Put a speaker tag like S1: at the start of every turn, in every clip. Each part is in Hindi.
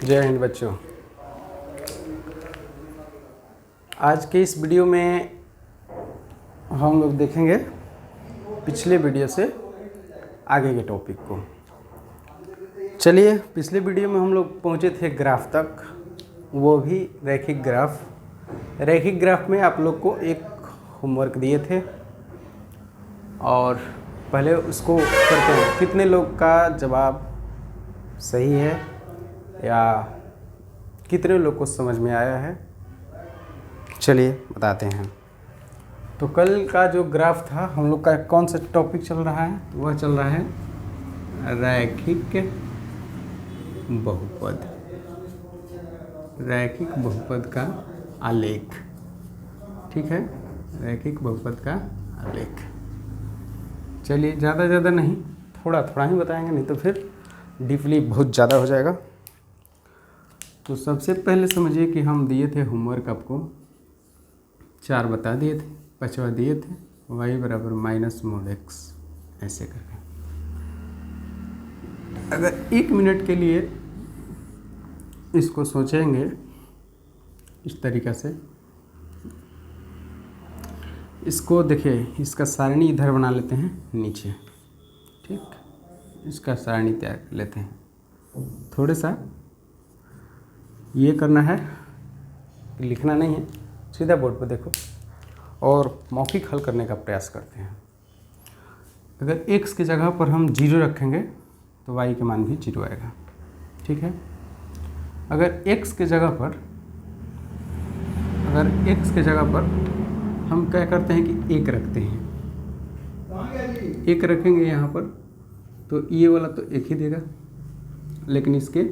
S1: जय हिंद बच्चों। आज के इस वीडियो में हम लोग देखेंगे पिछले वीडियो से आगे के टॉपिक को। चलिए, पिछले वीडियो में हम लोग पहुंचे थे ग्राफ तक, वो भी रैखिक ग्राफ। रैखिक ग्राफ में आप लोग को एक होमवर्क दिए थे और पहले उसको करते हैं। कितने लोग का जवाब सही है या कितने लोग को समझ में आया है, चलिए बताते हैं। तो कल का जो ग्राफ था हम लोग का कौन सा टॉपिक चल रहा है, वह चल रहा है रैखिक बहुपद। रैखिक बहुपद का आलेख, ठीक है, रैखिक बहुपद का आलेख। चलिए, ज़्यादा नहीं, थोड़ा थोड़ा ही बताएंगे, नहीं तो फिर डीपली बहुत ज़्यादा हो जाएगा। तो सबसे पहले समझिए कि हम दिए थे होमवर्क आपको 4 बता दिए थे, 5वां दिए थे y बराबर माइनस मोड x, ऐसे करके। अगर 1 मिनट के लिए इसको सोचेंगे इस तरीक़ा से, इसको देखिए, इसका सारणी इधर बना लेते हैं नीचे, ठीक, इसका सारणी तैयार कर लेते हैं। थोड़ा सा ये करना है, लिखना नहीं है, सीधा बोर्ड पर देखो और मौखिक हल करने का प्रयास करते हैं। अगर x की जगह पर हम 0 रखेंगे तो y के मान भी 0 आएगा, ठीक है। अगर x के जगह पर हम क्या करते हैं कि 1 रखते हैं, 1 रखेंगे यहाँ पर, तो ये वाला तो 1 ही देगा, लेकिन इसके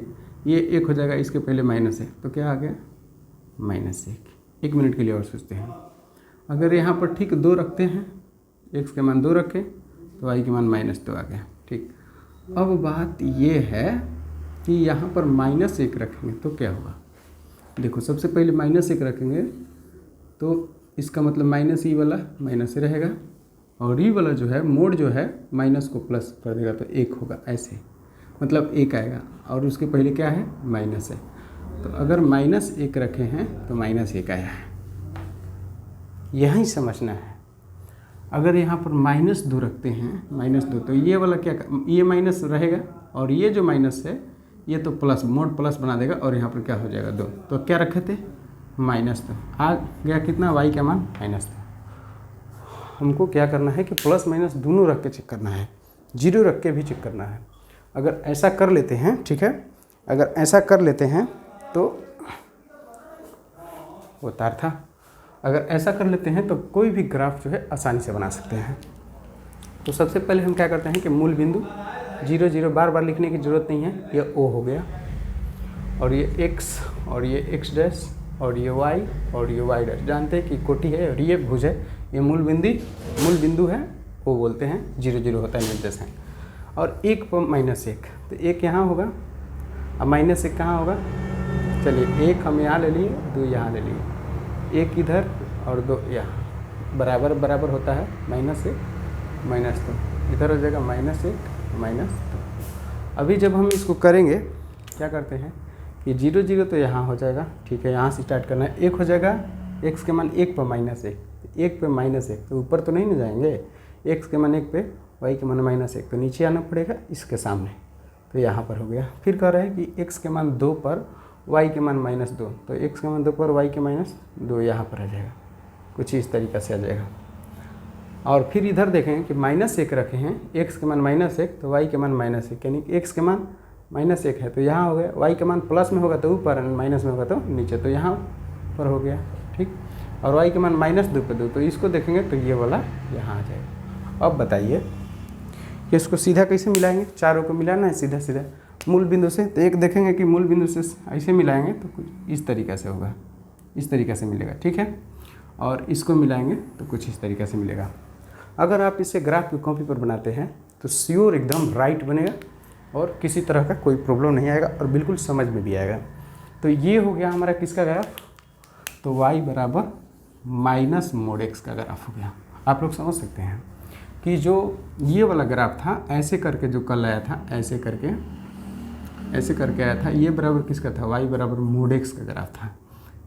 S1: ये 1 हो जाएगा, इसके पहले माइनस है, तो क्या आ गया -1। 1 मिनट के लिए और सोचते हैं। अगर यहाँ पर ठीक 2 रखते हैं, x के मान 2 रखें तो y के मान -2 आ गया, ठीक। अब बात ये है कि यहाँ पर -1 रखेंगे तो क्या होगा। देखो, सबसे पहले -1 रखेंगे तो इसका मतलब माइनस ई वाला माइनस ही रहेगा, और ई वाला जो है मोड जो है माइनस को प्लस कर देगा तो 1 होगा, ऐसे मतलब 1 आएगा, और उसके पहले क्या है, माइनस है। तो अगर -1 रखे हैं तो -1 आया है, यही समझना है। अगर यहाँ पर -2 रखते हैं, -2, तो ये वाला क्या, ये माइनस रहेगा और ये जो माइनस है ये तो प्लस, मोड प्लस बना देगा, और यहाँ पर क्या हो जाएगा 2। तो क्या रखे थे, -2 आ गया, कितना, y का मान -2। हमको क्या करना है कि प्लस माइनस दोनों रख के चेक करना है, 0 रख के भी चेक करना है। अगर ऐसा कर लेते हैं, ठीक है, अगर ऐसा कर लेते हैं तो वो तार था, अगर ऐसा कर लेते हैं तो कोई भी ग्राफ जो है आसानी से बना सकते हैं। तो सबसे पहले हम क्या करते हैं कि मूल बिंदु 0 0 बार बार लिखने की ज़रूरत नहीं है, ये O हो गया, और ये x, और ये x डैश, और ये y, और ये y डैश। जानते हैं कि कोटि है और ये भुज है, ये मूल बिंदु है, वो बोलते हैं 0 0 होता है निर्देश है। और 1 पर -1, तो 1 यहाँ होगा, अब -1 कहाँ होगा, चलिए 1 हम यहाँ ले लिए, 2 यहाँ ले लिए, 1 इधर और 2 यहाँ, बराबर बराबर होता है, -1 -2, इधर हो जाएगा -1 -2। अभी जब हम इसको करेंगे क्या करते हैं कि 0 0 तो यहाँ हो जाएगा, ठीक है, यहाँ से स्टार्ट करना है, 1 हो जाएगा, x के मान 1 पर -1, 1 पे -1 तो ऊपर तो नहीं ना जाएंगे, x के मान 1 पे, y के मान -1, तो नीचे आना पड़ेगा इसके सामने, तो यहाँ पर हो गया। फिर कह रहे हैं कि x के मान 2 पर y के मान -2, तो x के मान 2 पर y के -2 यहाँ पर आ जाएगा, कुछ इस तरीक़े से आ जाएगा। और फिर इधर देखेंगे कि -1 रखे हैं, x के मान -1 तो y के मान -1, यानी x के मान -1 है तो यहाँ हो गया, y के मान प्लस में होगा तो ऊपर, माइनस में होगा तो नीचे, तो यहाँ पर हो गया, ठीक। और y के मान -2 पे 2, तो इसको देखेंगे तो ये वाला यहाँ आ जाएगा। अब बताइए कि इसको सीधा कैसे मिलाएंगे, चारों को मिलाना है सीधा सीधा मूल बिंदु से, तो एक देखेंगे कि मूल बिंदु से ऐसे मिलाएंगे तो कुछ इस तरीक़े से होगा, इस तरीक़े से मिलेगा, ठीक है। और इसको मिलाएंगे तो कुछ इस तरीक़े से मिलेगा। अगर आप इसे ग्राफ की कॉपी पर बनाते हैं तो श्योर एकदम राइट बनेगा और किसी तरह का कोई प्रॉब्लम नहीं आएगा और बिल्कुल समझ में भी आएगा। तो ये हो गया हमारा किसका ग्राफ, तो y बराबर माइनस मोड x का ग्राफ हो गया। आप लोग समझ सकते हैं कि जो ये वाला ग्राफ था ऐसे करके जो कल आया था, ऐसे करके ऐसे करके आया था। ये बराबर किसका था, y बराबर मोड x का ग्राफ था।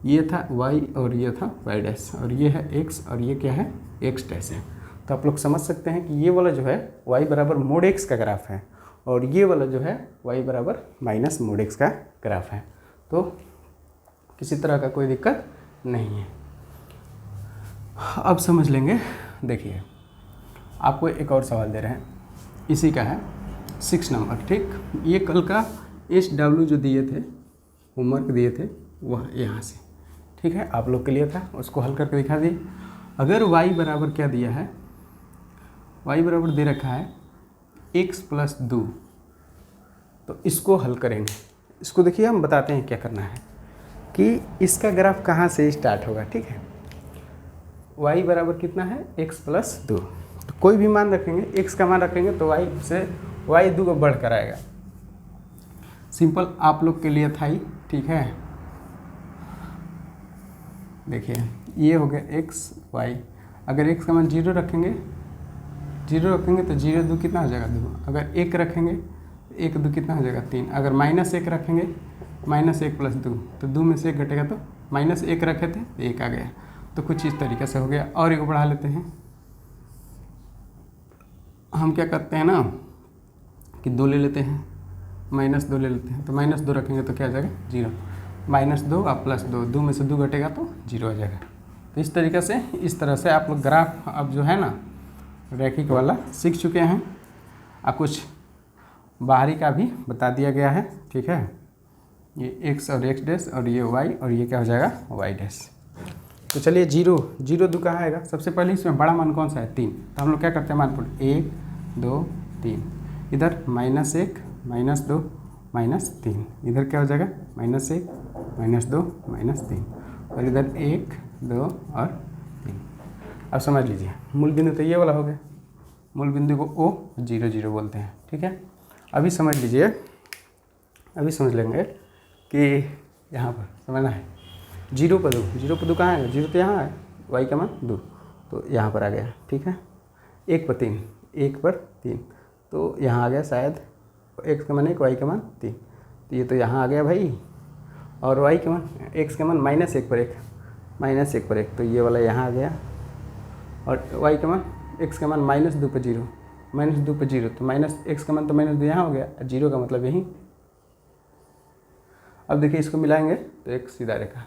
S1: ये था y और ये था y डैश, और ये है x और ये क्या है x डैश है। तो आप लोग समझ सकते हैं कि ये वाला जो है y बराबर मोड x का ग्राफ है और ये वाला जो है y बराबर माइनस मोड x का ग्राफ है। तो किसी तरह का कोई दिक्कत नहीं है। अब समझ लेंगे। देखिए आपको एक और सवाल दे रहे हैं, इसी का है 6 नंबर, ठीक। ये कल का SW जो दिए थे, होमवर्क दिए थे, वह यहाँ से, ठीक है, आप लोग के लिए था, उसको हल करके दिखा दिए। अगर y बराबर क्या दिया है, y बराबर दे रखा है x प्लस 2, तो इसको हल करेंगे। इसको देखिए हम बताते हैं क्या करना है कि इसका ग्राफ कहाँ से स्टार्ट होगा, ठीक है। y बराबर कितना है x प्लस 2, तो कोई भी मान रखेंगे, x का मान रखेंगे तो y से y 2 को बढ़ कर आएगा। सिंपल आप लोग के लिए था ही, ठीक है। देखिए ये हो गया x y, अगर x का मान 0 रखेंगे तो 0 2 कितना हो जाएगा 2, अगर 1 रखेंगे 1 2 कितना हो जाएगा 3, अगर -1 रखेंगे -1 प्लस 2, तो 2 में से 1 घटेगा तो -1 रखे थे तो 1 आ गया। तो कुछ इस तरीके से हो गया। और एक बढ़ा लेते हैं, हम क्या करते हैं ना कि 2 ले लेते हैं, -2 ले लेते हैं, तो -2 रखेंगे तो क्या आ जाएगा 0, -2 और +2, 2 में से 2 घटेगा तो 0 आ जाएगा। तो इस तरीके से, इस तरह से आप लोग ग्राफ अब जो है ना रैखिक वाला सीख चुके हैं। अब कुछ बाहरी का भी बता दिया गया है, ठीक है। ये x और x डैश और ये y और ये क्या हो जाएगा y डैश। तो चलिए 0 0 2 कहाँ आएगा, सबसे पहले इसमें बड़ा मान कौन सा है 3, तो हम लोग क्या करते हैं मान पुट 1 2 3, इधर -1 -2 -3, इधर क्या हो जाएगा -1 -2 -3, और इधर 1 2 और 3। अब समझ लीजिए मूल बिंदु तो ये वाला हो गया, मूल बिंदु को O 0 0 बोलते हैं, ठीक है। अभी समझ लीजिए, अभी समझ लेंगे कि यहाँ पर समझना है 0 पर 2 कहाँ है, 0 तो यहाँ है, y का मान 2 तो यहाँ पर आ गया, ठीक है। 1 पर 3 तो यहाँ आ गया शायद x का मान 1 y का मान 3, तो ये तो यहाँ आ गया भाई, और y का मान x का मान -1 पर 1 तो ये वाला यहाँ आ गया, और y का मान x का मान -2 पर 0 तो -x का मान तो -2 यहाँ हो गया, 0 का मतलब यहीं। अब देखिए इसको मिलाएंगे तो एक सीधा रेखा।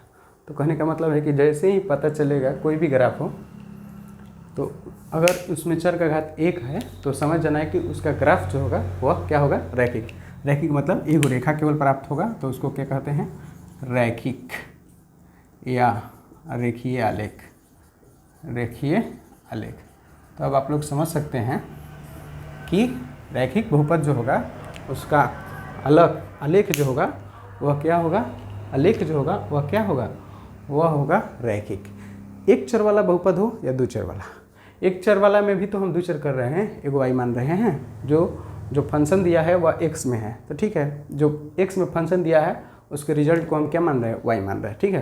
S1: तो कहने का मतलब है कि जैसे ही पता चलेगा कोई भी ग्राफ हो, तो अगर उसमें चर का घात 1 है तो समझ जाना है कि उसका ग्राफ जो होगा वह क्या होगा रैखिक। रैखिक मतलब एक रेखा केवल प्राप्त होगा तो उसको क्या कहते हैं रैखिक या रेखीय आलेख, रेखीय आलेख। तो अब आप लोग समझ सकते हैं कि रैखिक बहुपद जो होगा उसका आलेख जो होगा वह क्या होगा, आलेख जो होगा वह क्या होगा, वह होगा रैखिक। एक चर वाला बहुपद हो या दो चर वाला, एक चर वाला में भी तो हम दो चर कर रहे हैं, एक y मान रहे हैं, जो फंक्शन दिया है वह x में है, तो ठीक है, जो x में फंक्शन दिया है उसके रिजल्ट को हम क्या मान रहे हैं, y मान रहे हैं, ठीक है।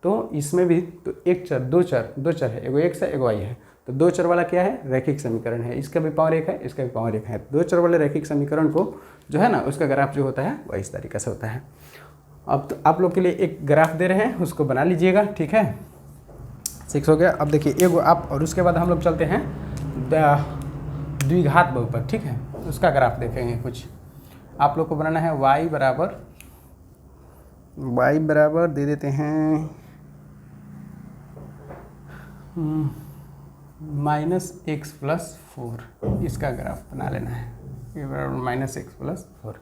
S1: तो इसमें भी तो एक चर दो चर है, एगो x है एगो y है, तो दो चर वाला क्या है रैखिक समीकरण है, इसका भी पावर 1 है इसका भी पावर 1 है। दो चर वाले रैखिक समीकरण को जो है ना उसका ग्राफ जो होता है वह इस तरीके से होता है। अब तो आप लोग के लिए एक ग्राफ दे रहे हैं, उसको बना लीजिएगा, ठीक है। 6 हो गया। अब देखिए एगो आप, और उसके बाद हम लोग चलते हैं द्विघात बहुपद, ठीक है, उसका ग्राफ देखेंगे। कुछ आप लोग को बनाना है y बराबर दे देते हैं -x+4, इसका ग्राफ बना लेना है, ये बराबर -x+4।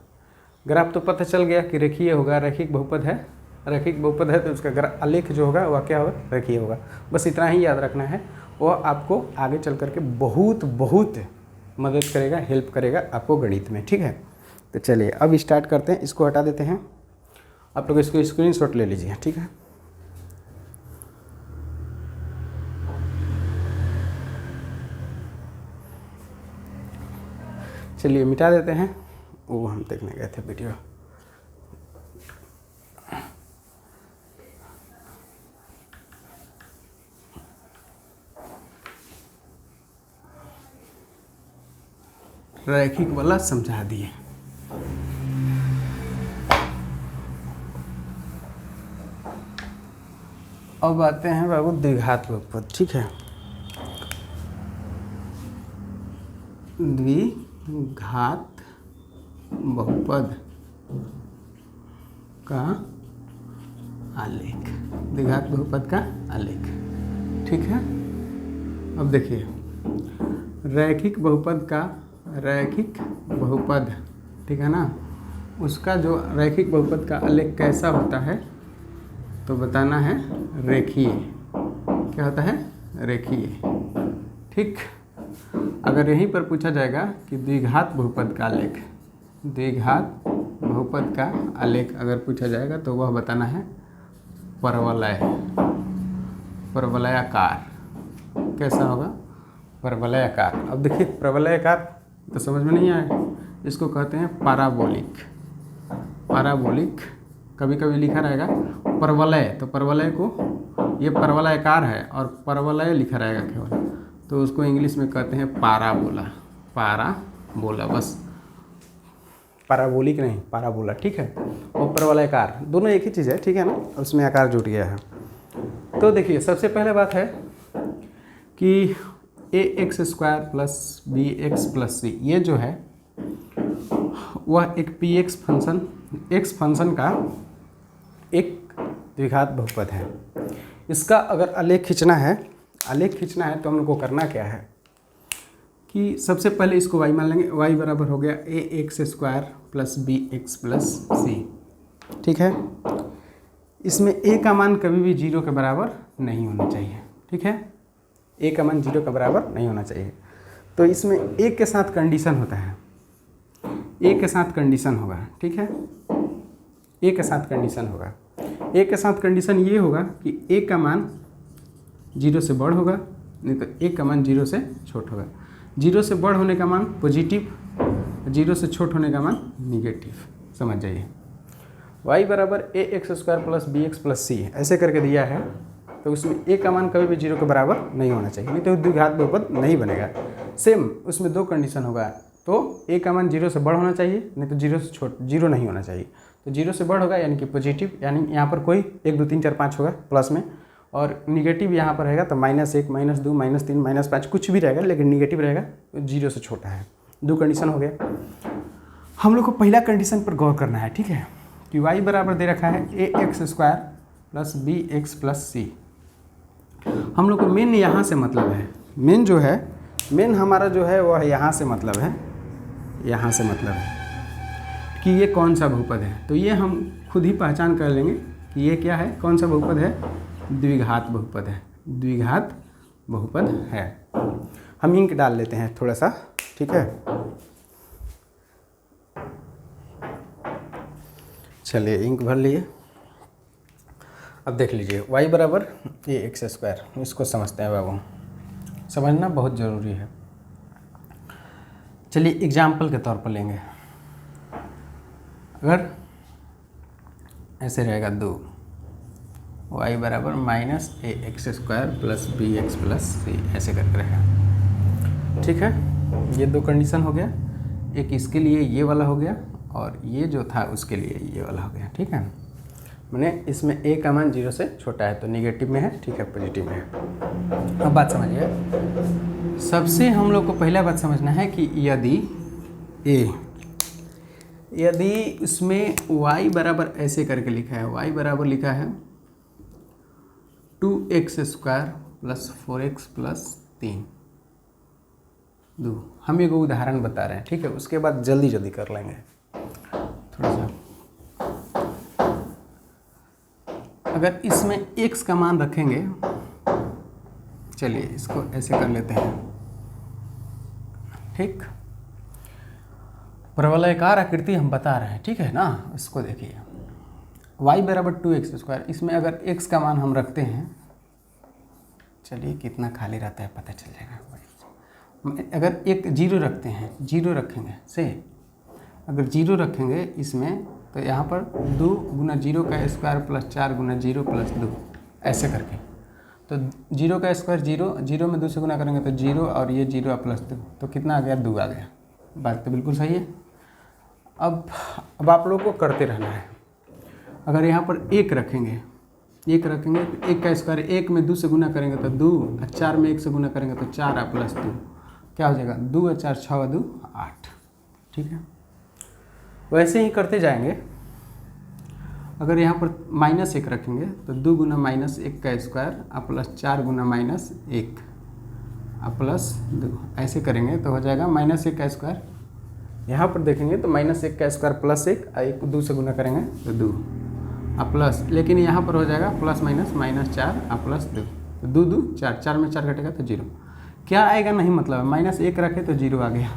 S1: ग्राफ तो पता चल गया कि रेखीय होगा, रैखिक बहुपद है, रैखिक बहुपद है तो उसका आलेख जो होगा वह क्या होगा रेखीय होगा। बस इतना ही याद रखना है, वह आपको आगे चल करके बहुत मदद करेगा, हेल्प करेगा आपको गणित में, ठीक है। तो चलिए अब स्टार्ट करते हैं, इसको हटा देते हैं, आप लोग इसको स्क्रीनशॉट ले लीजिए, ठीक है। चलिए मिटा देते हैं, वो हम देखने गए थे वीडियो। रैखिक वाला समझा दिए। अब आते हैं बाबू द्विघात बहुपद। ठीक है, द्विघात बहुपद का आलेख, द्विघात बहुपद का आलेख। ठीक है, अब देखिए रैखिक बहुपद का, रैखिक बहुपद, ठीक है ना, उसका जो रैखिक बहुपद का आलेख कैसा होता है तो बताना है रेखीय। क्या होता है? रेखीय। ठीक, अगर यहीं पर पूछा जाएगा कि द्विघात बहुपद का आलेख, द्विघात बहुपद का आलेख अगर पूछा जाएगा तो वह बताना है परवलय, परवलयाकार। कैसा होगा? परवलयाकार। अब देखिए परवलयाकार तो समझ में नहीं आया, इसको कहते हैं पैराबोलिक। पैराबोलिक कभी कभी लिखा रहेगा परवलय, तो परवलय को, ये परवलयाकार है और परवलय लिखा रहेगा केवल, तो उसको इंग्लिश में कहते हैं पैराबोला। पैराबोला, बस पैराबोलिक नहीं, पैराबोला। ठीक है, और परवलयाकार दोनों एक ही चीज़ है। ठीक है ना, उसमें आकार जुट गया है। तो देखिए सबसे पहले बात है कि ax² plus bx plus c, ये जो है वह एक px फंक्शन, x फंक्शन का एक द्विघात बहुपद है। इसका अगर आलेख खींचना है, आलेख खींचना है तो हम लोग को करना क्या है कि सबसे पहले इसको y मान लेंगे। y बराबर हो गया ax² plus bx plus c। ठीक है, इसमें a का मान कभी भी 0 के बराबर नहीं होना चाहिए। ठीक है, a का मान 0 के बराबर नहीं होना चाहिए। तो इसमें a के साथ कंडीशन होता है, a के साथ कंडीशन होगा। ठीक है, a के साथ कंडीशन होगा। a के साथ कंडीशन ये होगा कि a का मान 0 से बड़ होगा, नहीं तो a का मान 0 से छोट होगा। 0 से बड़ होने का मान पॉजिटिव, 0 से छोट होने का मान निगेटिव। समझ जाइए, y बराबर ax² plus bx plus c ऐसे करके दिया है, तो उसमें a का मान कभी भी 0 के बराबर नहीं होना चाहिए, नहीं तो द्विघात बहुपद नहीं बनेगा। सेम उसमें दो कंडीशन होगा, तो a का मान 0 से बड़ होना चाहिए, नहीं तो 0 से छोट, 0 नहीं होना चाहिए। तो 0 से बड़ होगा यानी कि पॉजिटिव, यानी यहाँ पर कोई 1 2 3 4 5 होगा प्लस में, और निगेटिव यहाँ पर रहेगा तो -1 -2 -3 -5 कुछ भी रहेगा, लेकिन निगेटिव रहेगा तो 0 से छोटा है। दो कंडीशन हो गया। हम लोग को पहला कंडीशन पर गौर करना है। ठीक है, कि y बराबर दे रखा है ax² plus bx plus c। हम लोग को मेन यहाँ से मतलब है, मेन जो है, मेन हमारा जो है वह यहाँ से मतलब है, यहाँ से मतलब है कि ये कौन सा बहुपद है। तो ये हम खुद ही पहचान कर लेंगे कि ये क्या है, कौन सा बहुपद है, द्विघात बहुपद है, द्विघात बहुपद है। हम इंक डाल लेते हैं थोड़ा सा। ठीक है, चलिए इंक भर लिए। अब देख लीजिए y बराबर ax², इसको समझते हैं बाबू, समझना बहुत ज़रूरी है। चलिए एग्जाम्पल के तौर पर लेंगे। अगर ऐसे रहेगा 2, y बराबर -ax² plus bx plus c ऐसे करके रहेगा। ठीक है, ये दो कंडीशन हो गया, एक इसके लिए ये वाला हो गया और ये जो था उसके लिए ये वाला हो गया। ठीक है, मैंने इसमें a का मान 0 से छोटा है तो निगेटिव में है, ठीक है, पॉजिटिव में है। अब बात समझिए, सबसे हम लोग को पहला बात समझना है कि यदि इसमें y बराबर ऐसे करके लिखा है, y बराबर लिखा है 2x² प्लस 4x प्लस 3। हम एक उदाहरण बता रहे हैं। ठीक है, उसके बाद जल्दी जल्दी कर लेंगे थोड़ा सा। अगर इसमें x का मान रखेंगे, चलिए इसको ऐसे कर लेते हैं। ठीक, परवलयाकार आकृति हम बता रहे हैं। ठीक है ना, इसको देखिए y बराबर 2x², इसमें अगर x का मान हम रखते हैं, चलिए कितना खाली रहता है पता चल जाएगा। अगर एक 0 रखते हैं, 0 रखेंगे से, अगर 0 रखेंगे इसमें तो यहाँ पर 2 गुना 0 का स्क्वायर प्लस 4 गुना 0 प्लस 2 ऐसे करके, तो 0 का स्क्वायर 0, 0 में 2 से गुना करेंगे तो 0 और ये 0 प्लस 2, तो कितना आ गया, 2 आ गया। बात तो बिल्कुल सही है। अब आप लोगों को करते रहना है। अगर यहाँ पर 1 रखेंगे, 1 रखेंगे तो 1 का स्क्वायर, 1 में 2 से गुना करेंगे तो 2, और 4 में 1 से गुना करेंगे तो 4 और प्लस 2 क्या हो जाएगा 2 और 4 6 और 2 8। ठीक है, वैसे ही करते जाएंगे। अगर यहाँ पर -1 रखेंगे तो 2 गुना -1 का स्क्वायर और प्लस 4 गुना -1 और प्लस 2, ऐसे करेंगे तो हो जाएगा -1 का स्क्वायर। यहाँ पर देखेंगे तो -1 का स्क्वायर प्लस 1 और 1 को 2 से गुना करेंगे तो 2 और प्लस, लेकिन यहाँ पर हो जाएगा प्लस माइनस -4 और प्लस 2, तो 2 2 4, 4 में 4 घटेगा तो 0। क्या आएगा नहीं मतलब -1 रखे तो 0 आ गया।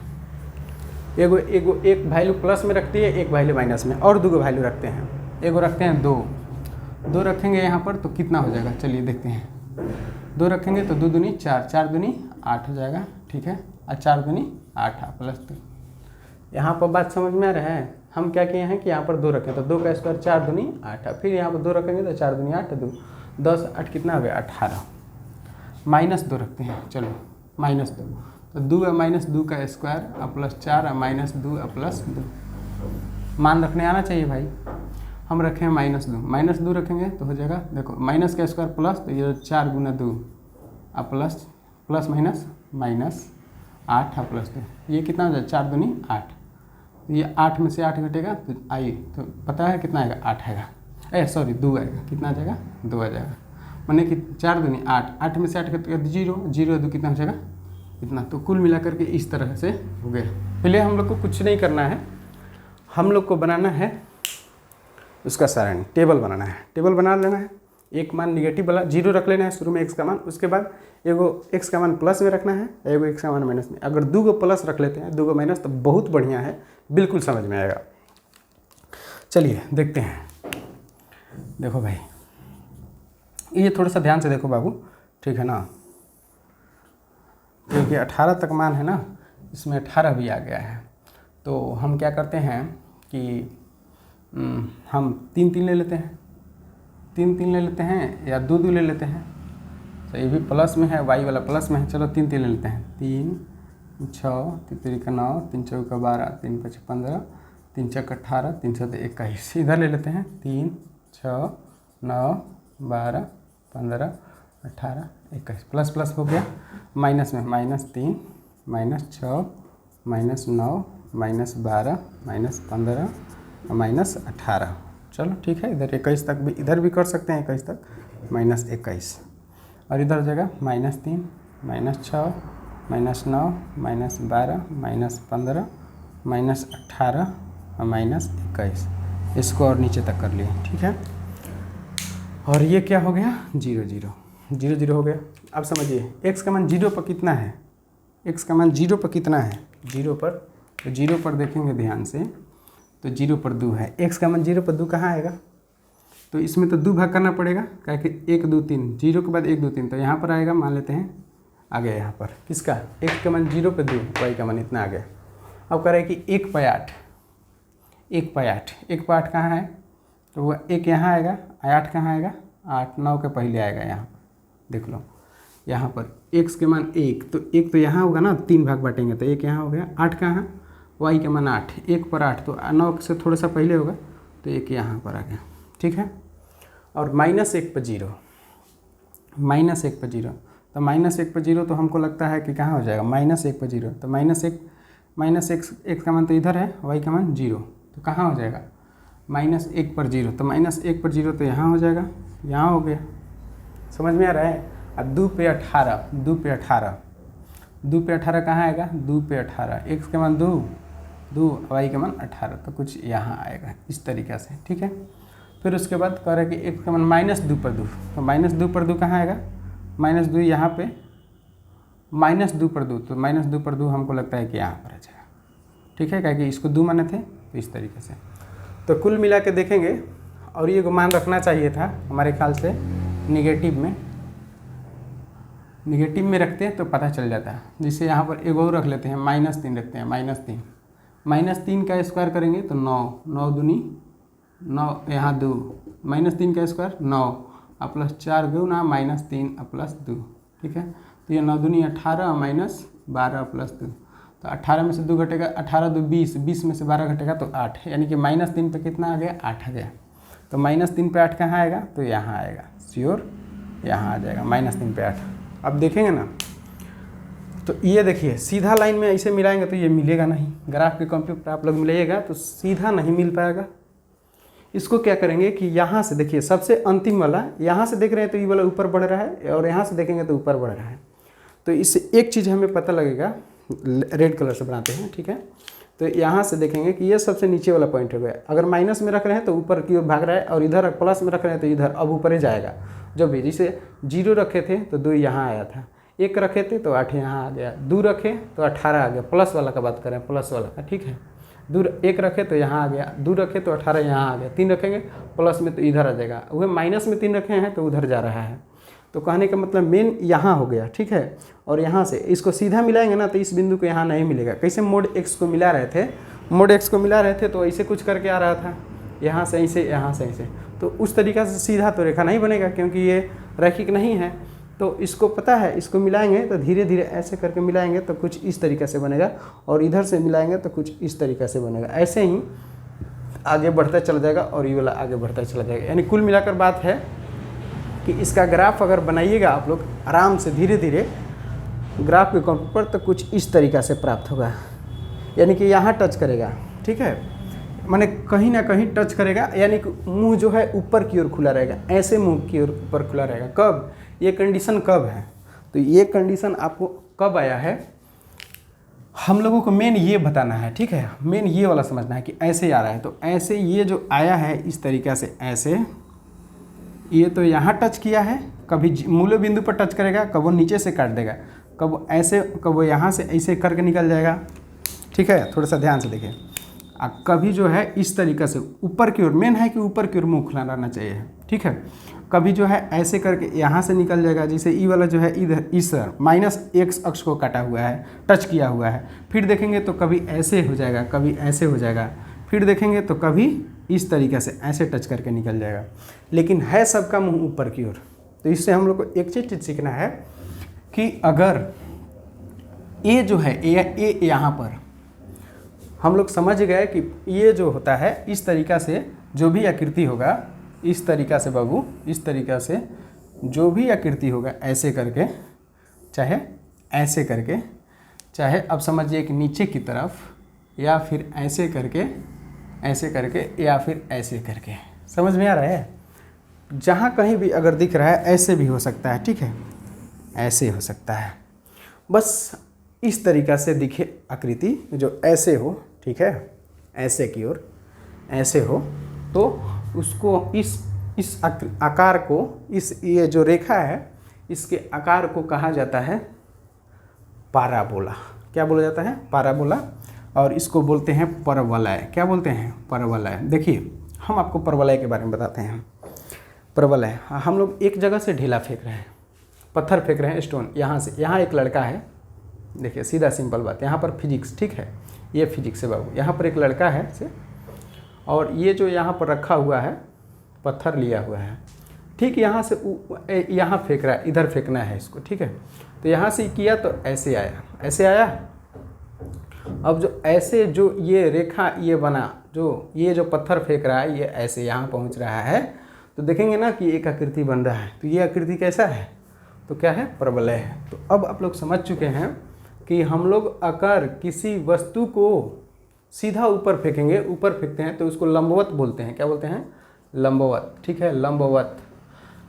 S1: एक वैल्यू प्लस में रखती है, एक वैल्यू माइनस में, और 2 वैल्यू रखते हैं। एगो रखते हैं 2 रखेंगे यहाँ पर तो कितना हो जाएगा, चलिए देखते हैं। 2 रखेंगे तो 2 दूनी 4, 4 दूनी 8 हो जाएगा। ठीक है, और 4 दूनी 8 प्लस 2। यहाँ पर बात समझ में आ रहा है। हम क्या किए हैं कि यहाँ पर 2 रखें तो 2 का स्क्वायर 4 दूनी 8, फिर यहाँ पर 2 रखेंगे तो 4 दूनी 8, 2 10 8 कितना हो गया 18। -2 रखते हैं, चलो -2 तो 2 और -2 का स्क्वायर और प्लस 4 और -2 और प्लस 2। मान रखने आना चाहिए भाई। हम रखें -2 रखेंगे तो हो जाएगा, देखो माइनस का स्क्वायर प्लस, तो ये 4 गुना 2 और प्लस माइनस 8 और प्लस 2, ये कितना हो जाएगा 4 दूनी 8। तो ये 8 में से 8 घटेगा तो तो पता है कितना आएगा 8 आएगा, सॉरी 2 आएगा। कितना आ जाएगा 2 आ जाएगा, माने कि 4 दूनी 8, 8 में से 8 घटेगा 0, 0 2 कितना हो जाएगा इतना। तो कुल मिलाकर के इस तरह से हो गया। पहले हम लोग को कुछ नहीं करना है, हम लोग को बनाना है उसका सारणी, टेबल बनाना है। टेबल बना लेना है, एक मान निगेटिव वाला 0 रख लेना है शुरू में x का मान, उसके बाद एगो x का मान प्लस में रखना है, एगो x का मान माइनस में। अगर 2 प्लस रख लेते हैं 2 माइनस तो बहुत बढ़िया है, बिल्कुल समझ में आएगा। चलिए देखते हैं। देखो भाई, ये थोड़ा सा ध्यान से देखो बाबू, ठीक है ना, क्योंकि 18 तक मान है ना, इसमें 18 भी आ गया है। तो हम क्या करते हैं कि हम 3 3 ले लेते हैं, 3 3 ले लेते हैं, या 2 2 ले लेते हैं। तो ये भी प्लस में है, वाई वाला प्लस में है, चलो 3 3 ले लेते हैं। 3 6 3 3 9 3 4 12 3 5 15 3 6 18 3 7 21, इधर ले लेते हैं 3 6 9 12 15 18 21, प्लस प्लस हो गया। माइनस में -3 -6 -9 -12 -15 -18, चलो ठीक है। इधर 21 तक भी, इधर भी कर सकते हैं 21 तक, -21, और इधर हो जाएगा -3 -6 -9 -12 -15 -18 और -21, इसको और नीचे तक कर लिए। ठीक है, और ये क्या हो गया 0 0 0 0 हो गया। अब समझिए x का मान 0 पर कितना है, x का मान 0 पर कितना है, 0 पर, तो 0 पर देखेंगे ध्यान से तो 0 पर 2 है। x का मान 0 पर 2 कहाँ आएगा, तो इसमें तो 2 भाग करना पड़ेगा, क्या कि 1 2 3, 0 के बाद 1 2 3, तो यहाँ पर आएगा, मान लेते हैं आ गया यहाँ पर किसका, x का मान 0 पर 2, y का मान इतना आ गया। अब कह रहे हैं कि 1 पर 8, 1 पर 8, 1 पर 8 कहाँ है, तो वह 1 यहाँ आएगा, 8 कहाँ आएगा, 8 9 के पहले आएगा यहाँ पर, देख लो यहाँ पर x के मान 1, तो 1 तो यहाँ होगा ना, 3 भाग बांटेंगे तो 1 यहाँ हो गया। 8 कहाँ, y के मान 8, 1 पर 8, तो 9 से थोड़ा सा पहले होगा, तो 1 यहाँ पर आ गया। ठीक है, और -1 पर 0, -1 पर 0, तो -1 पर 0 तो हमको लगता है कि कहाँ हो जाएगा, -1 पर 0, तो -1 का मान तो इधर है, y का मान 0, तो कहाँ हो जाएगा -1 पर 0, तो -1 पर 0 तो यहाँ हो जाएगा, यहाँ हो गया। समझ में आ रहा है। अब 2 पे 18, 2 पे 18, 2 पे 18 कहाँ आएगा, 2 पे 18, x के मान 2, y के मान 18, तो कुछ यहाँ आएगा इस तरीक़े से। ठीक है, फिर उसके बाद कह रहे हैं कि x का मान -2 पर 2, तो -2 पर 2 कहाँ आएगा, -2 यहाँ पे, -2 पर 2, तो -2 पर 2 हमको लगता है कि यहाँ पर आ जाएगा। ठीक है, क्या कि इसको 2 माने थे, तो इस तरीके से। तो कुल मिला के देखेंगे, और ये मान रखना चाहिए था हमारे ख्याल से, निगेटिव में रखते हैं तो पता चल जाता है। जैसे यहाँ पर एक और रख लेते हैं, -3 रखते हैं, -3 का स्क्वायर करेंगे तो 9, 9 दूनी 9, यहाँ 2, -3 का स्क्वायर 9 और प्लस 4 गुना -3 और प्लस 2। ठीक है, तो ये 9 दूनी 18 और -12 प्लस 2, तो 18 में से 2 घटेगा, 18 2 20, 20 में से 12 घटेगा तो 8, यानी कि -3 पे कितना आ गया, 8 आ गया। तो -3 पे 8 कहाँ आएगा, तो यहाँ आएगा, श्योर यहाँ आ जाएगा -3 पे 8। अब देखेंगे ना, तो ये देखिए सीधा लाइन में ऐसे मिलाएंगे तो ये मिलेगा नहीं, ग्राफ के कॉपी पर आप लोग मिलाइएगा तो सीधा नहीं मिल पाएगा। इसको क्या करेंगे कि यहाँ से देखिए सबसे अंतिम वाला, यहाँ से देख रहे हैं तो ये वाला ऊपर बढ़ रहा है और यहाँ से देखेंगे तो ऊपर बढ़ रहा है। तो इससे एक चीज़ हमें पता लगेगा, रेड कलर से बनाते हैं, ठीक है। तो यहाँ से देखेंगे कि ये सबसे नीचे वाला पॉइंट हो गया। अगर माइनस में रख रहे हैं तो ऊपर की ओर भाग रहा है, और इधर प्लस में रख रहे हैं तो इधर अब ऊपर ही जाएगा। जो भी जैसे 0 रखे थे तो 2 यहाँ आया था, 1 रखे थे तो 8 यहाँ आ गया, 2 रखे तो 18 आ गया। प्लस वाला का बात करें, प्लस वाला का, ठीक है। 1 रखे तो यहाँ आ गया, 2 रखे तो 18 यहाँ आ गया, 3 रखेंगे प्लस में तो इधर आ जाएगा, वह माइनस में 3 रखे हैं तो उधर जा रहा है। तो कहने का मतलब मेन यहाँ हो गया, ठीक है। और यहाँ से इसको सीधा मिलाएंगे ना तो इस बिंदु को यहाँ नहीं मिलेगा। कैसे मोड x को मिला रहे थे, मोड x को मिला रहे थे तो ऐसे कुछ करके आ रहा था, यहाँ से ऐसे, यहाँ से ऐसे, तो उस तरीक़ा से सीधा तो रेखा नहीं बनेगा क्योंकि ये रैखिक नहीं है। तो इसको पता है, इसको मिलाएंगे तो धीरे धीरे ऐसे करके मिलाएंगे तो कुछ इस तरीक़े से बनेगा, और इधर से मिलाएंगे तो कुछ इस तरीक़े से बनेगा। ऐसे ही आगे बढ़ता चला जाएगा और ये वाला आगे बढ़ता चला जाएगा। यानी कुल मिलाकर बात है कि इसका ग्राफ अगर बनाइएगा आप लोग आराम से धीरे धीरे ग्राफ के कंप्यूटर पर, तो कुछ इस तरीक़ा से प्राप्त होगा। यानी कि यहाँ टच करेगा, ठीक है, माने कहीं ना कहीं टच करेगा, यानी कि मुंह जो है ऊपर की ओर खुला रहेगा, ऐसे मुंह की ओर ऊपर खुला रहेगा। कब, ये कंडीशन कब है, तो ये कंडीशन आपको कब आया है, हम लोगों को मेन ये बताना है, ठीक है। मेन ये वाला समझना है कि ऐसे आ रहा है, तो ऐसे ये जो आया है इस तरीक़ा से, ऐसे ये तो यहाँ टच किया है, कभी मूल बिंदु पर टच करेगा, कब वो नीचे से काट देगा, कब ऐसे, कब वो यहाँ से ऐसे करके निकल जाएगा, ठीक है। थोड़ा सा ध्यान से देखिए। कभी जो है इस तरीक़े से ऊपर की ओर, मेन है कि ऊपर की ओर मुँह खुला रहना चाहिए, ठीक है। कभी जो है ऐसे करके यहाँ से निकल जाएगा, जैसे ई वाला जो है इधर इस -x अक्ष को काटा हुआ है, टच किया हुआ है। फिर देखेंगे तो कभी ऐसे हो जाएगा, कभी ऐसे हो जाएगा, फिर देखेंगे तो कभी इस तरीक़े से ऐसे टच करके निकल जाएगा, लेकिन है सबका मुंह ऊपर की ओर। तो इससे हम लोग को एक चीज़ सीखना है कि अगर ये जो है ये यहाँ पर हम लोग समझ गए कि ये जो होता है इस तरीक़ा से जो भी आकृति होगा, इस तरीक़ा से बाबू, इस तरीक़ा से जो भी आकृति होगा ऐसे करके, चाहे ऐसे करके, चाहे अब समझिए कि नीचे की तरफ, या फिर ऐसे करके, ऐसे करके, या फिर ऐसे करके, समझ में आ रहा है। जहाँ कहीं भी अगर दिख रहा है ऐसे भी हो सकता है, ठीक है, ऐसे हो सकता है। बस इस तरीक़ा से दिखे आकृति जो ऐसे हो, ठीक है, ऐसे की ओर ऐसे हो, तो उसको इस आकार को, ये जो रेखा है इसके आकार को कहा जाता है पाराबोला। क्या बोला जाता है, पाराबोला। और इसको बोलते हैं परवलय। क्या बोलते हैं, परवलय। देखिए हम आपको परवलय के बारे में बताते हैं। परवलय, हम लोग एक जगह से ढेला फेंक रहे हैं, पत्थर फेंक रहे हैं, स्टोन, यहाँ से, यहाँ एक लड़का है, देखिए सीधा सिंपल बात, यहाँ पर फिजिक्स, ठीक है, ये फिजिक्स है बाबू। यहाँ पर एक लड़का है से, और ये जो यहाँ पर रखा हुआ है पत्थर लिया हुआ है, ठीक, यहाँ से यहाँ फेंक रहा है, इधर फेंकना है इसको, ठीक है। तो यहाँ से किया तो ऐसे आया, ऐसे आया। अब जो ऐसे जो ये रेखा ये बना, जो ये जो पत्थर फेंक रहा है ये ऐसे यहाँ पहुँच रहा है, तो देखेंगे ना कि एक आकृति बन रहा है। तो ये आकृति कैसा है, तो क्या है, परवलय है। तो अब आप लोग समझ चुके हैं कि हम लोग अगर किसी वस्तु को सीधा ऊपर फेंकेंगे, ऊपर फेंकते हैं तो उसको लंबवत बोलते हैं। क्या बोलते हैं, लंबवत, ठीक है, लंबवत।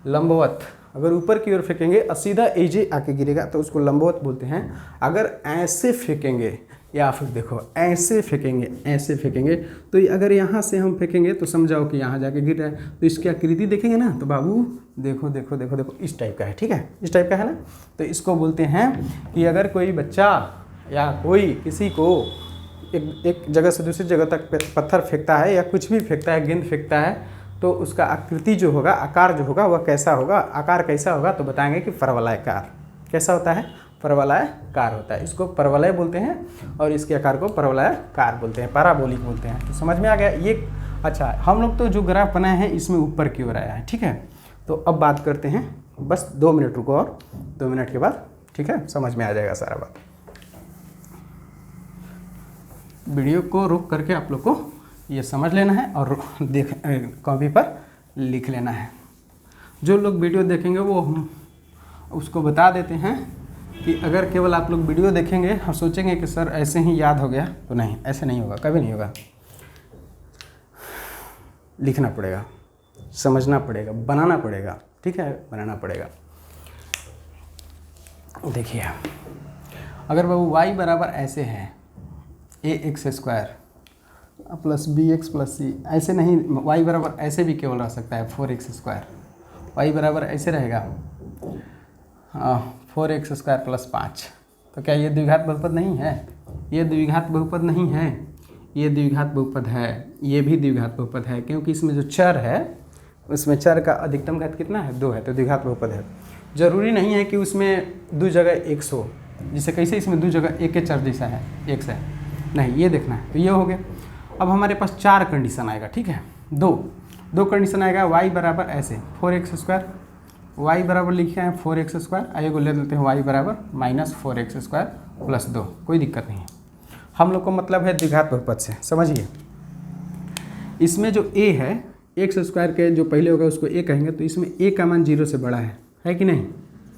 S1: लंबवत अगर ऊपर की ओर फेंकेंगे और सीधा एजे आके गिरेगा तो उसको लंबवत बोलते हैं। अगर ऐसे फेंकेंगे या फिर देखो ऐसे फेंकेंगे, ऐसे फेंकेंगे, तो अगर यहाँ से हम फेंकेंगे तो समझाओ कि यहाँ जाके गिर रहा है। तो इसकी आकृति देखेंगे ना तो बाबू देखो देखो देखो देखो इस टाइप का है, ठीक है, इस टाइप का है ना। तो इसको बोलते हैं कि अगर कोई बच्चा या कोई किसी को एक जगह से दूसरी जगह तक पत्थर फेंकता है या कुछ भी फेंकता है, गेंद फेंकता है, तो उसका आकृति जो होगा, आकार जो होगा वह कैसा होगा, आकार कैसा होगा, तो बताएंगे कि परवलयाकार। कैसा होता है, परवलयाकार होता है। इसको परवलय बोलते हैं और इसके आकार को परवलयाकार बोलते हैं, पैराबोलिक बोलते हैं। तो समझ में आ गया ये। अच्छा, हम लोग तो जो ग्राफ बनाए हैं इसमें ऊपर की ओर आया है, ठीक है। तो अब बात करते हैं, बस 2 मिनट रुको और 2 मिनट के बाद, ठीक है, समझ में आ जाएगा सारा बात। वीडियो को रोक करके आप लोग को ये समझ लेना है और कॉपी पर लिख लेना है। जो लोग वीडियो देखेंगे वो हम उसको बता देते हैं कि अगर केवल आप लोग वीडियो देखेंगे और सोचेंगे कि सर ऐसे ही याद हो गया, तो नहीं, ऐसे नहीं होगा, कभी नहीं होगा। लिखना पड़ेगा, समझना पड़ेगा, बनाना पड़ेगा, ठीक है, बनाना पड़ेगा। देखिए अगर बाबू y बराबर ऐसे है ax² plus bx plus c, ऐसे नहीं, y बराबर ऐसे भी केवल रह सकता है 4x², y बराबर ऐसे रहेगा 4x² प्लस 5। तो क्या ये द्विघात बहुपद नहीं है? ये द्विघात बहुपद नहीं है, ये द्विघात बहुपद है, ये भी द्विघात बहुपद है, क्योंकि इसमें जो चर है उसमें चर का अधिकतम घात कितना है? 2 है, तो द्विघात बहुपद है। जरूरी नहीं है कि उसमें 2 जगह x हो, जिसे कैसे इसमें 2 जगह एक के चर जैसा है x है, नहीं, ये देखना है। तो ये हो गया। अब हमारे पास 4 कंडीशन आएगा, ठीक है, दो कंडीशन आएगा। y बराबर ऐसे 4x², y बराबर लिखे हैं 4x², आइए को ले लेते हैं y बराबर -4x² प्लस 2, कोई दिक्कत नहीं है। हम लोग को मतलब है द्विघात बहुपद से, समझिए। इसमें जो a है x² के जो पहले होगा उसको a कहेंगे, तो इसमें a का मान 0 से बड़ा है कि नहीं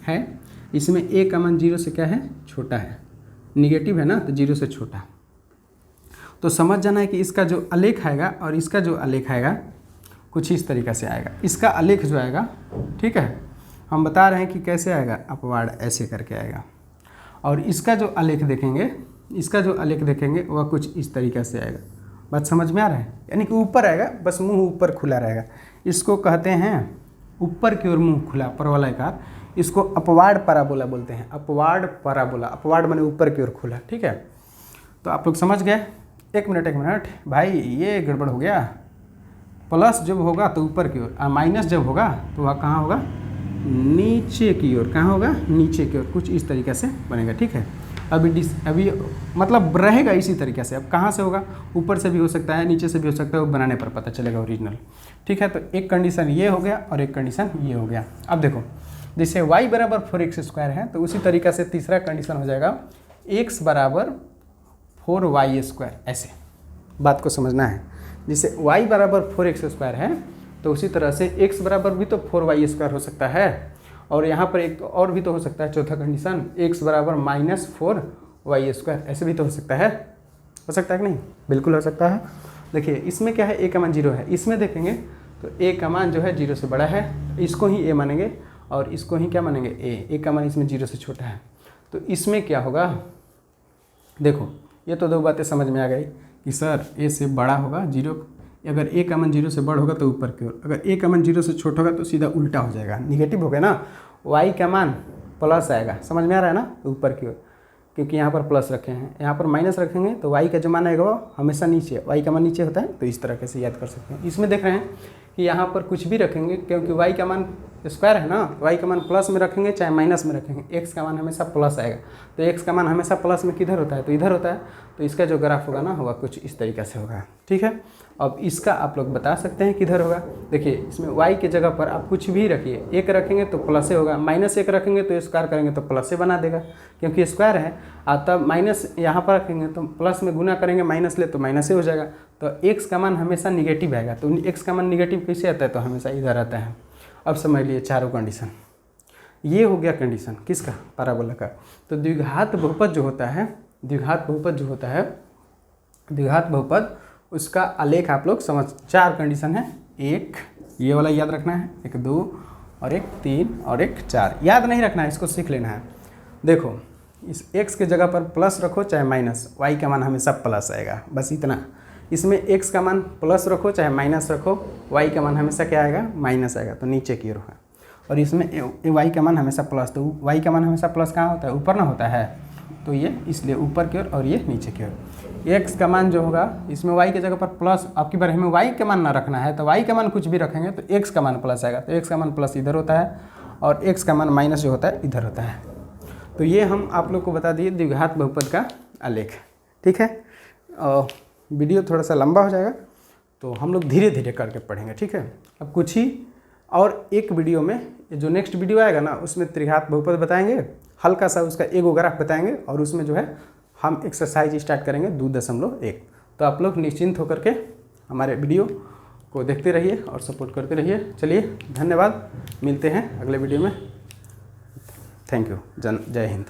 S1: है? इसमें a का मान 0 से क्या है? छोटा है, निगेटिव है ना, तो 0 से छोटा। तो समझ जाना है कि इसका जो आलेख आएगा और इसका जो आलेख आएगा कुछ इस तरीक़े से आएगा। इसका आलेख जो आएगा, ठीक है, हम बता रहे हैं कि कैसे आएगा, अपवाद ऐसे करके आएगा। और इसका जो आलेख देखेंगे, इसका जो आलेख देखेंगे वह कुछ इस तरीक़े से आएगा। बात समझ में आ रहा है? यानी कि ऊपर आएगा, बस मुंह ऊपर खुला रहेगा। इसको कहते हैं ऊपर की ओर मुंह खुला, परवलयकार। इसको अपवाद पराबोला बोलते हैं, अपवाद पराबोला। अपवाद माने ऊपर की ओर खुला, ठीक है। तो आप लोग समझ गए? एक मिनट भाई, ये गड़बड़ हो गया। प्लस जब होगा तो ऊपर की ओर, और माइनस जब होगा तो वह कहाँ होगा? नीचे की ओर। कहाँ होगा? नीचे की ओर। कुछ इस तरीके से बनेगा, ठीक है। अभी मतलब रहेगा इसी तरीके से। अब कहाँ से होगा? ऊपर से भी हो सकता है, नीचे से भी हो सकता है, वो बनाने पर पता चलेगा ओरिजिनल, ठीक है। तो एक कंडीशन ये हो गया और एक कंडीशन ये हो गया। अब देखो, जैसे y बराबर 4x² है, तो उसी तरीक़े से तीसरा कंडीशन हो जाएगा x बराबर 4y²। ऐसे बात को समझना है। जैसे y बराबर 4x² है, तो उसी तरह से x बराबर भी तो 4y² हो सकता है, और यहाँ पर एक और भी तो हो सकता है, चौथा कंडीशन x बराबर -4y², ऐसे भी तो हो सकता है कि नहीं? बिल्कुल हो सकता है। देखिए इसमें क्या है, a का मान 0 है। इसमें देखेंगे तो a का मान जो है 0 से बड़ा है, इसको ही a मानेंगे और इसको ही क्या मानेंगे? a का मान इसमें 0 से छोटा है। तो इसमें क्या होगा? देखो ये तो 2 बातें समझ में आ गई कि सर a से बड़ा होगा 0, अगर a का मान 0 से बड़ा होगा तो ऊपर की ओर, अगर a का मान 0 से छोटा होगा तो सीधा उल्टा हो जाएगा, निगेटिव हो गया ना। y का मान प्लस आएगा, समझ में आ रहा है ना, ऊपर की ओर, क्योंकि यहाँ पर प्लस रखे हैं, यहाँ पर माइनस रखेंगे तो y का जो मान आएगा वो हमेशा नीचे, y का मान नीचे होता है, तो इस तरह से याद कर सकते हैं। इसमें देख रहे हैं कि यहाँ पर कुछ भी रखेंगे, क्योंकि y का मान स्क्वायर है ना, y का मान प्लस में रखेंगे चाहे माइनस में रखेंगे, x का मान हमेशा प्लस आएगा। तो x का मान हमेशा प्लस में किधर होता है? तो इधर होता है। तो इसका जो ग्राफ होगा ना, होगा कुछ इस तरीके से होगा, ठीक है। अब इसका आप लोग बता सकते हैं किधर होगा। देखिए इसमें y की जगह पर आप कुछ भी रखिए, 1 रखेंगे तो प्लस होगा, -1 रखेंगे तो स्क्वायर करेंगे तो प्लस से बना देगा, क्योंकि स्क्वायर है। तब माइनस यहाँ पर रखेंगे तो प्लस में गुना करेंगे, माइनस ले तो माइनस हो जाएगा। तो x का मान हमेशा निगेटिव आएगा। तो x का मान निगेटिव कैसे आता है? तो हमेशा इधर आता है। अब समझ लिए चारों कंडीशन। ये हो गया कंडीशन किसका? पैराबोला का। तो द्विघात बहुपद जो होता है, द्विघात बहुपद उसका आलेख आप लोग समझ, 4 कंडीशन है। एक ये वाला याद रखना है, एक 2 और एक 3 और एक 4। याद नहीं रखना है, इसको सीख लेना है। देखो इस x के जगह पर प्लस रखो चाहे माइनस, y का मान हमेशा प्लस आएगा, बस इतना। इसमें x का मान प्लस रखो चाहे माइनस रखो, y का मान हमेशा क्या आएगा? माइनस आएगा, तो नीचे की ओर है। और इसमें y का मान हमेशा प्लस, तो y का मान हमेशा प्लस कहाँ होता है? ऊपर ना होता है, तो ये इसलिए ऊपर की ओर और ये नीचे की ओर। x का मान जो होगा, इसमें y की जगह पर प्लस, आपकी बार हमें y का मान ना रखना है, तो y का मान कुछ भी रखेंगे तो x का मान प्लस आएगा। तो x का मान प्लस इधर होता है और x का मान माइनस जो होता है इधर होता है। तो ये हम आप लोग को बता दिए द्विघात बहुपद का आलेख, ठीक है। और वीडियो थोड़ा सा लंबा हो जाएगा, तो हम लोग धीरे धीरे करके पढ़ेंगे, ठीक है। अब कुछ ही और एक वीडियो में, जो नेक्स्ट वीडियो आएगा ना, उसमें त्रिघात बहुपद बताएंगे, हल्का सा उसका एक ग्राफ बताएंगे, और उसमें जो है हम एक्सरसाइज स्टार्ट करेंगे 2.1। तो आप लोग निश्चिंत होकर के हमारे वीडियो को देखते रहिए और सपोर्ट करते रहिए। चलिए धन्यवाद, मिलते हैं अगले वीडियो में। Thank you. जय हिंद।